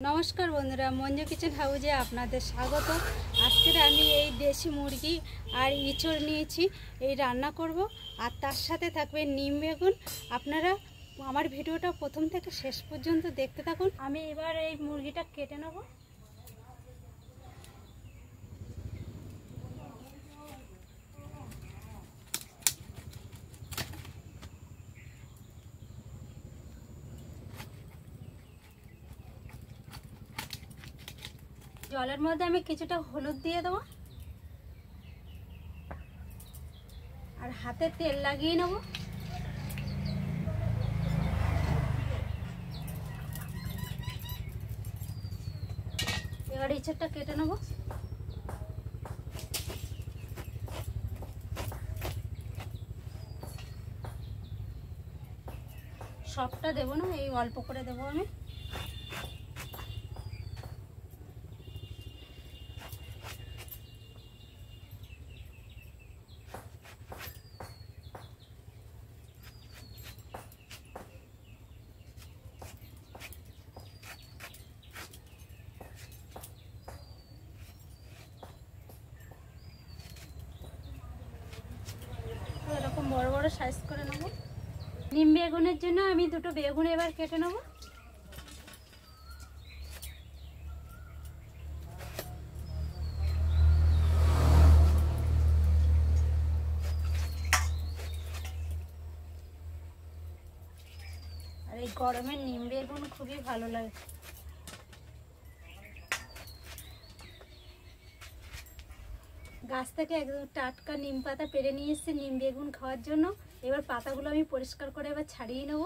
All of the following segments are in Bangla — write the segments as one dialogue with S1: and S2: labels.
S1: नमस्कार बंधुरा मंजू किचन हाउजे आपनादेर स्वागत। आजके आमी এই देशी मुरगी और इचड़ निয়েছি এই রান্না করব আর তার সাথে থাকবে নিম বেগুন। আপনারা আমার ভিডিওটা প্রথম থেকে শেষ পর্যন্ত দেখতে থাকুন। আমি এবার এই মুরগিটা কেটে নেব। জলের মধ্যে আমি কিছুটা হলুদ দিয়ে দেবো আর হাতে তেল লাগিয়ে নেব। এবার ইঁচড়টা কেটে নেব। সবটা দেবো না, এই অল্প করে দেবো আমি। এরকম বড় বড় সাইজ করে নেব। নিম বেগুনের জন্য আমি দুটো বেগুন এবার কেটে নেব। আর এই গরমে নিম বেগুন খুবই ভালো লাগে। গাছ থেকে একদম টাটকা নিম পাতা পেড়ে নিয়ে এসেছি নিম বেগুন খাওয়ার জন্য। এবার পাতাগুলো আমি পরিষ্কার করে এবার ছাড়িয়ে নেব।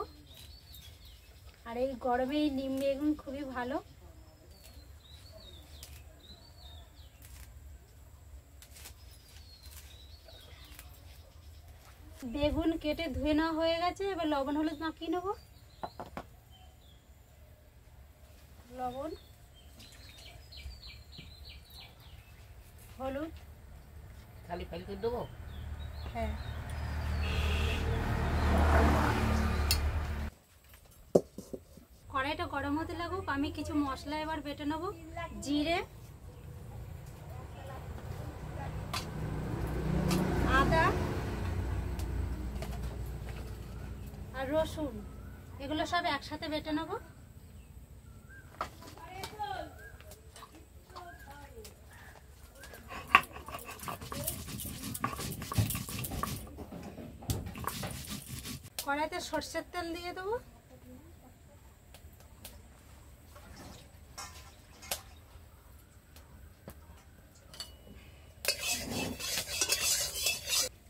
S1: আর এই গরমে এই নিম বেগুন খুবই ভালো। বেগুন কেটে ধুয়ে নেওয়া হয়ে গেছে। এবার লবণ হলুদ মাখিয়ে নেব। লবণ, হলুদ,
S2: খালি ফেল করে দেবো।
S1: হ্যাঁ, কড়াইটা গরম হতে লাগুক। আমি কিছু মশলা এবার বেটে নেব। জিরে, আদা আর রসুন এগুলো সব একসাথে বেটে নেব। কড়াইতে সরষের তেল দিয়ে দেবো।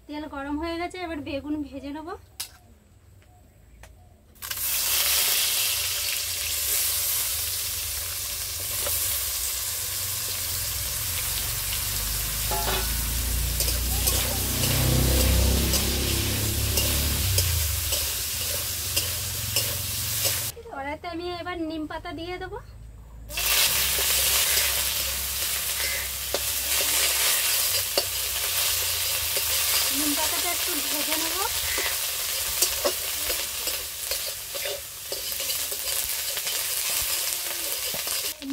S1: তেল গরম হয়ে গেছে, এবার বেগুন ভেজে নেব। কড়াইতে আমি এবার নিম পাতা দিয়ে দেবো। নিম পাতাটা একটু ভেজে নেব।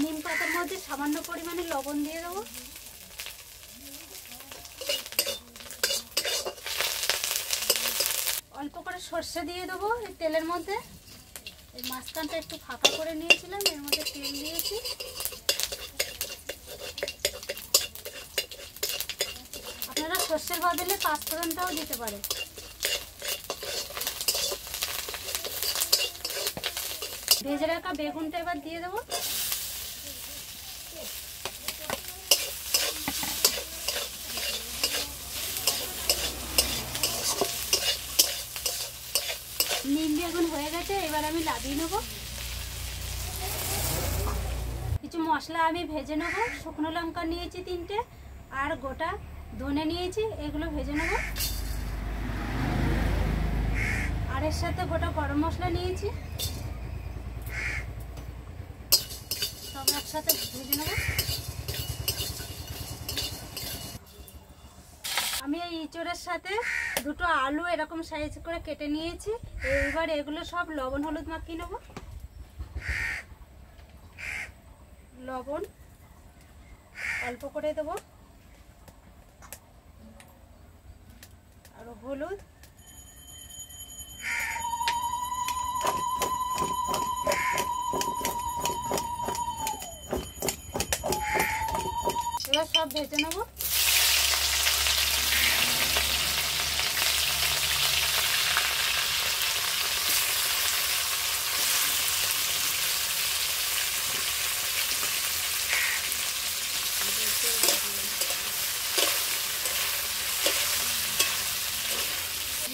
S1: নিম পাতার মধ্যে সামান্য পরিমাণে লবণ দিয়ে দেবো। অল্প করে সর্ষে দিয়ে দেবো এই তেলের মধ্যে। এই মাঝখানটা একটু ফাঁকা করে নিয়েছিলাম, এর মধ্যে তেল দিয়েছি। আপনারা সর্ষের বদলে পাঁচফোড়নটাও দিতে পারেন। ভেজে রাখা বেগুনটা এবার দিয়ে দেবো। নিম বেগুন হয়ে গেছে, এবার আমি নামিয়ে নেব। কিছু মশলা আমি ভেজে নেব। শুকনো লঙ্কা নিয়েছি 3টে আর গোটা ধনে নিয়েছি, এগুলো ভেজে নেব। আর এর সাথে গোটা গরম মশলা নিয়েছি, সব একসাথে ভেজে নেব। আমি এই ইঁচড়ের সাথে দুটো আলু এরকম সাইজ করে কেটে নিয়েছি। এইবার এগুলো সব লবণ হলুদ মাখিয়ে নেব। লবণ অল্প করে দেবো, আর হলুদ, এবার সব ভেজে নেবো।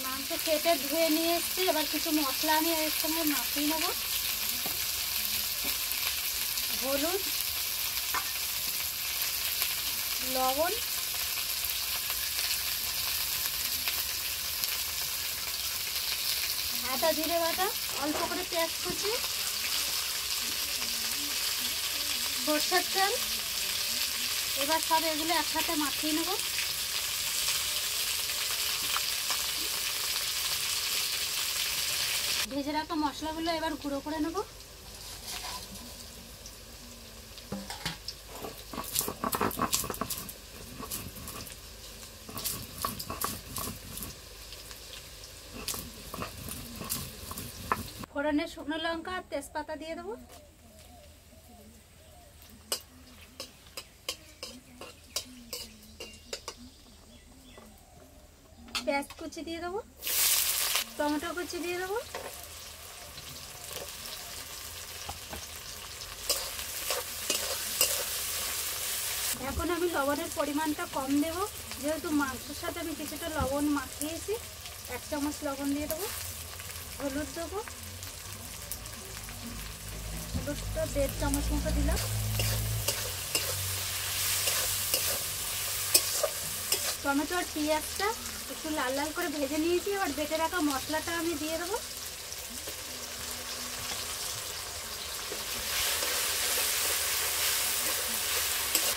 S1: মাংস কেটে ধুয়ে নিয়ে এসেছি, এবার কিছু মশলা আমি এর সঙ্গে মাখিয়ে নেব। হলুদ, লবণ, আদা জিরে বাটা, অল্প করে পেঁয়াজ কুচি, সরষের তেল। এবার সব এগুলো একসাথে মাখিয়ে নেব। ভেজে রাখা মশলাগুলো এবার গুঁড়ো করে নেব। ফোড়নে শুকনো লঙ্কা আর তেজপাতা দিয়ে দেবো। পেঁয়াজ কুচি দিয়ে দেবো, টমেটো কুচি দিয়ে দেবো, এখন আমি লবণের পরিমাণটা কম দেব, যেহেতু মাংসের সাথে আমি কিছুটা লবণ মাখিয়েছি। 1 চামচ লবণ দিয়ে দেবো। হলুদ দেবো, হলুদটা 1.5 চামচ মতো দিলাম। টমেটো আর পেঁয়াজটা একটু লাল লাল করে ভেজে নিয়েছি, এবার বেটে রাখা মশলাটা আমি দিয়ে দেবো।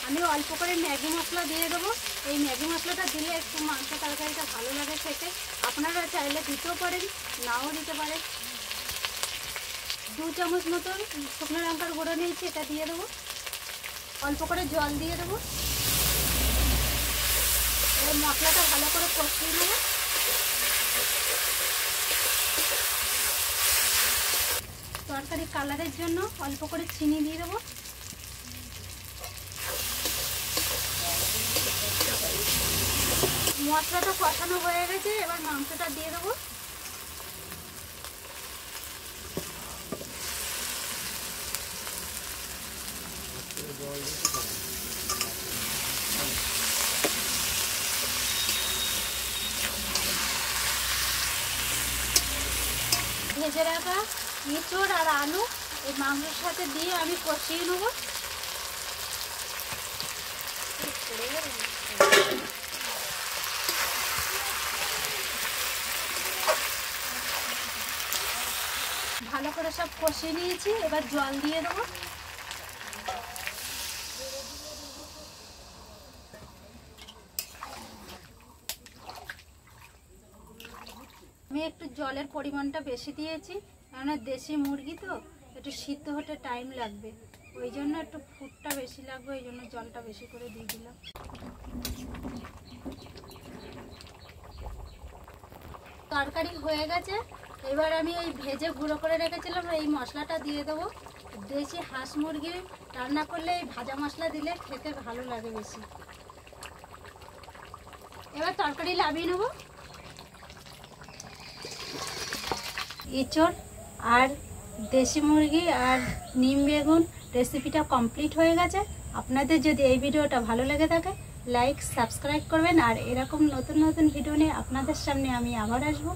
S1: আমি অল্প করে ম্যাগি মশলা দিয়ে দেবো। এই ম্যাগি মশলাটা দিলে একটু মাংস তরকারিটা ভালো লাগে খেতে। আপনারা চাইলে দিতেও পারেন, নাও দিতে পারেন। 2 চামচ মতো শুকনো লঙ্কার গুঁড়ো নিয়েছি, এটা দিয়ে দেবো। অল্প করে জল দিয়ে দেবো। এবার মশলাটা ভালো করে কষিয়ে নেব। তরকারি কালারের জন্য অল্প করে চিনি দিয়ে দেবো। মশলাটা কষানো হয়ে গেছে, এবার মাংসটা দিয়ে দেবো। ভেজে রাখা এঁচোড় আর আলু এই মাংসের সাথে দিয়ে আমি কষিয়ে নেব। ভালো করে সব কষিয়ে নিয়েছি, এবার জল দিয়ে দেবো। আমি একটু জলের পরিমাণটা বেশি দিয়েছি, কেননা দেশি মুরগি তো একটু সিদ্ধ হতে টাইম লাগবে, ওই জন্য একটু ফুটটা বেশি লাগবে, ওই জন্য জলটা বেশি করে দিয়ে দিলাম। তরকারি হয়ে গেছে, এবার আমি এই ভেজে গুঁড়ো করে রেখেছিলাম এই মশলাটা দিয়ে দেবো। দেশি হাঁস মুরগি রান্না করলে এই ভাজা মশলা দিলে খেতে ভালো লাগে বেশি। এবার তরকারি নামিয়ে নেব। এঁচোড় আর দেশি মুরগি আর নিম বেগুন রেসিপিটা কমপ্লিট হয়ে গেছে। আপনাদের যদি এই ভিডিওটা ভালো লেগে থাকে লাইক সাবস্ক্রাইব করবেন, আর এরকম নতুন নতুন ভিডিও নিয়ে আপনাদের সামনে আমি আবার আসবো।